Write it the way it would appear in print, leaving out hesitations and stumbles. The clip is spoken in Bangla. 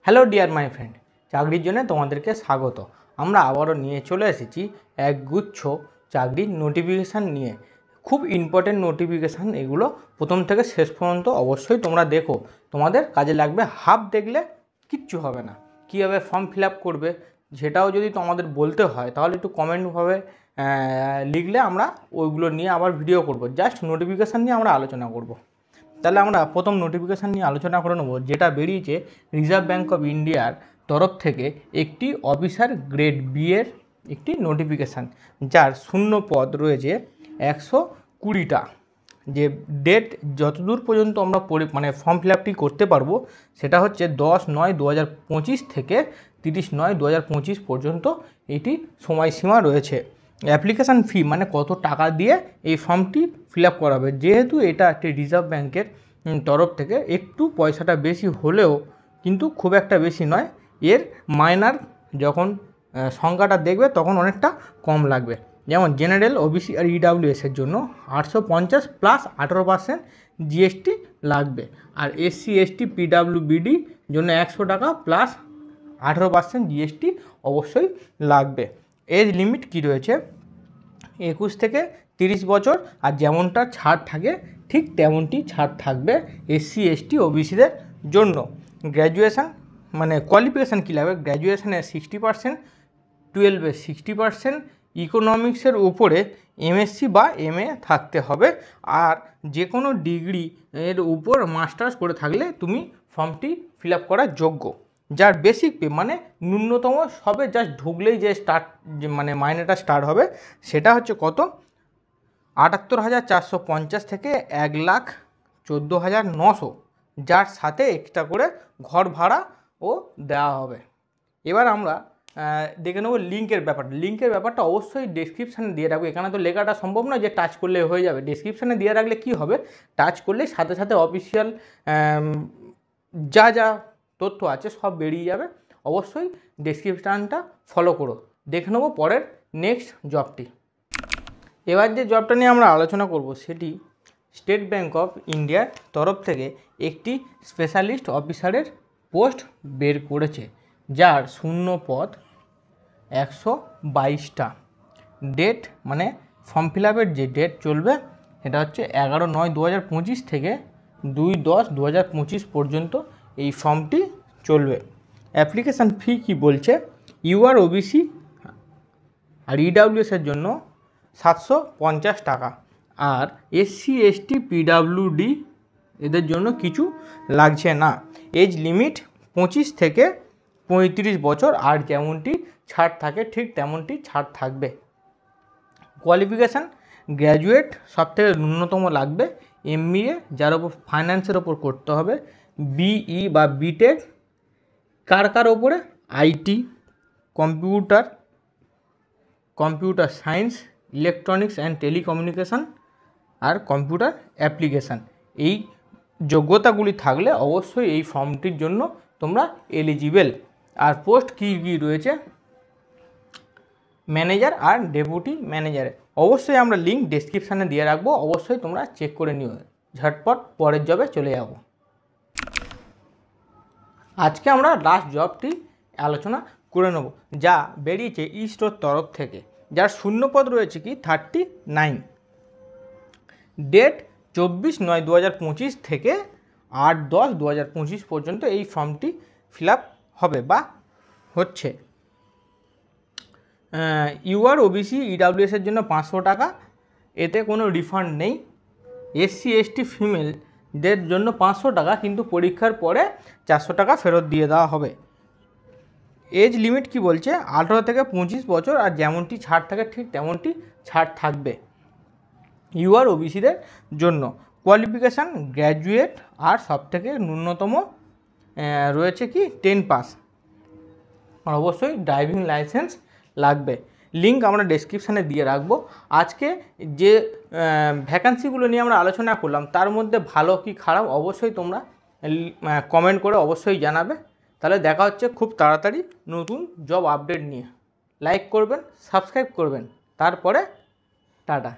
হ্যালো ডিয়ার মাই ফ্রেন্ড, চাকরির জন্য তোমাদেরকে স্বাগত। আমরা আবারও নিয়ে চলে এসেছি একগুচ্ছ চাকরির নোটিফিকেশান নিয়ে। খুব ইম্পর্টেন্ট নোটিফিকেশান এগুলো, প্রথম থেকে শেষ পর্যন্ত অবশ্যই তোমরা দেখো, তোমাদের কাজে লাগবে। হাফ দেখলে কিচ্ছু হবে না। কীভাবে ফর্ম ফিল আপ করবে সেটাও যদি তোমাদের বলতে হয় তাহলে একটু কমেন্টভাবে লিখলে আমরা ওইগুলো নিয়ে আবার ভিডিও করব। জাস্ট নোটিফিকেশান নিয়ে আমরা আলোচনা করব। তাহলে আমরা প্রথম নোটিফিকেশান নিয়ে আলোচনা করে নেব, যেটা বেরিয়েছে রিজার্ভ ব্যাঙ্ক অফ ইন্ডিয়ার তরফ থেকে একটি অফিসার গ্রেড বি এর একটি নোটিফিকেশান, যার শূন্য পদ রয়েছে 120টা। যে ডেট যতদূর পর্যন্ত আমরা ফর্ম ফিল আপটি করতে পারবো সেটা হচ্ছে 10/9/2025 থেকে 30/9/2025 পর্যন্ত এটি সময়সীমা রয়েছে। অ্যাপ্লিকেশান ফি মানে কত টাকা দিয়ে এই ফর্মটি ফিল আপ করাবে। যেহেতু এটা একটি রিজার্ভ ব্যাঙ্কের তরফ থেকে, একটু পয়সাটা বেশি হলেও কিন্তু খুব একটা বেশি নয়। এর মাইনার যখন সংখ্যাটা দেখবে তখন অনেকটা কম লাগবে। যেমন জেনারেল, ওবিসি আর ইডাব্লিউএসের জন্য 850 প্লাস 18% জিএসটি লাগবে। আর এসসি এসটি পিডাব্লিউবিডি জন্য 100 টাকা প্লাস 18% জিএসটি অবশ্যই লাগবে। এজ লিমিট কি রয়েছে? 21 থেকে 30 বছর। আর যেমনটা ছাড় থাকে ঠিক তেমনটি ছাড় থাকবে এসসি এসটি ওবিসিদের জন্য। গ্র্যাজুয়েশান মানে কোয়ালিফিকেশান কী লাগবে? গ্র্যাজুয়েশানে 60%, 12-এ 60%, ইকোনমিক্সের উপরে এমএসসি বা এমএ থাকতে হবে। আর যে কোনো ডিগ্রি এর উপর মাস্টার্স করে থাকলে তুমি ফর্মটি ফিল আপ করার যোগ্য। যার বেসিক পে মানে ন্যূনতম সবে জাস্ট ঢুকলেই যে মাইনেটা স্টার্ট হবে সেটা হচ্ছে কত? 78,450 থেকে 1,14,900, যার সাথে এক্সট্রা করে ঘর ভাড়াও দেওয়া হবে। এবার আমরা দেখে নেব লিঙ্কের ব্যাপারটা। লিঙ্কের ব্যাপারটা অবশ্যই ডেসক্রিপশানে দিয়ে রাখবো। এখানে তো লেখাটা সম্ভব নয় যে টাচ করলে হয়ে যাবে। ডেসক্রিপশানে দিয়ে রাখলে কি হবে, টাচ করলে সাথে সাথে অফিসিয়াল যা যা তথ্য আছে সব বেরিয়ে যাবে। অবশ্যই ডেসক্রিপশানটা ফলো করো। দেখে নেবো পরের নেক্সট জবটি। এবার যে জবটা নিয়ে আমরা আলোচনা করব সেটি স্টেট ব্যাঙ্ক অফ ইন্ডিয়ার তরফ থেকে একটি স্পেশালিস্ট অফিসারের পোস্ট বের করেছে, যার শূন্য পদ 122টা। ডেট মানে ফর্ম ফিল আপের যে ডেট চলবে সেটা হচ্ছে 11/9/2025 থেকে 2/10/2025 পর্যন্ত এই ফর্মটি চলবে। অ্যাপ্লিকেশান ফি কি বলছে? ইউআর ওবিসি আর ইডাব্লিউএসের জন্য 750 টাকা। আর এসসি এসটি পিডাব্লিউডি এদের জন্য কিছু লাগছে না। এজ লিমিট 25 থেকে 35 বছর। আর যেমনটি ছাড় থাকে ঠিক তেমনটি ছাড় থাকবে। কোয়ালিফিকেশান গ্র্যাজুয়েট সবথেকে ন্যূনতম লাগবে। এমবিএ যার ওপর ফাইন্যান্সের ওপর করতে হবে। বিই বা বিটেক কার ওপরে? IT, computer science, electronics and telecommunication আর কম্পিউটার অ্যাপ্লিকেশান। এই যোগ্যতাগুলি থাকলে অবশ্যই এই ফর্মটির জন্য তোমরা এলিজিবেল। আর পোস্ট কী কী রয়েছে? ম্যানেজার আর ডেপুটি ম্যানেজারে। অবশ্যই আমরা লিঙ্ক ডেসক্রিপশানে দিয়ে রাখবো, অবশ্যই তোমরা চেক করে নিও। ঝটপট পরের জবে চলে যাব। আজকে আমরা লাস্ট জবটি আলোচনা করে নেব, যা বেরিয়েছে ইস্টোর তরফ থেকে, যার শূন্যপদ রয়েছে কি 39। ডেট 24/9/2025 থেকে 8/10/2025 পর্যন্ত এই ফর্মটি ফিল আপ হবে বা হচ্ছে। ইউআর ওবিসি ইডাব্লিউএসের জন্য 500 টাকা, এতে কোনো রিফান্ড নেই। এসসি এসটি ফিমেলদের জন্য 500 টাকা, কিন্তু পরীক্ষার পরে 400 টাকা ফেরত দিয়ে দেওয়া হবে। এজ লিমিট কি বলছে? 18 থেকে 25 বছর। আর যেমনটি ছাড় থাকে ঠিক তেমনটি ছাড় থাকবে ইউআর ওবিসিদের জন্য। Qualification graduate. আর সবথেকে ন্যূনতম রয়েছে কি 10 পাস। আর অবশ্যই ড্রাইভিং লাইসেন্স লাগবে। লিঙ্ক আমরা ডেসক্রিপশানে দিয়ে রাখবো। আজকে যে ভ্যাকান্সিগুলো নিয়ে আমরা আলোচনা করলাম তার মধ্যে ভালো কি খারাপ অবশ্যই তোমরা কমেন্ট করে অবশ্যই জানাবে। তাহলে দেখা হচ্ছে খুব তাড়াতাড়ি নতুন জব আপডেট নিয়ে। লাইক করবেন, সাবস্ক্রাইব করবেন, তারপরে টাটা।